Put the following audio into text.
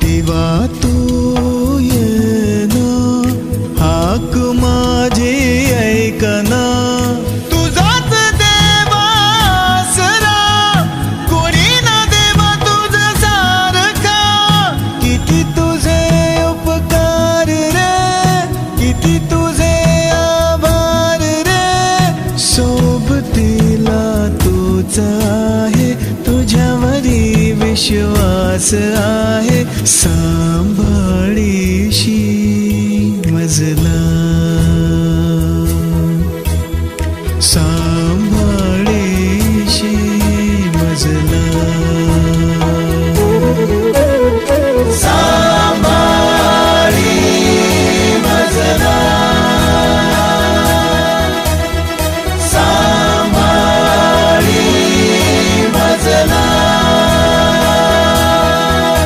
देवा तू ये ना, हाक माझी ऐकना. तुझाच देवा आसरा, कोणी ना देवा तुझ सारखा. किती तुझे उपकार रे, किती तुझे आभार रे. सोबतीला तूच आहे, तुझ्यावरी विश्वास आहे. सांभाळीशी मजला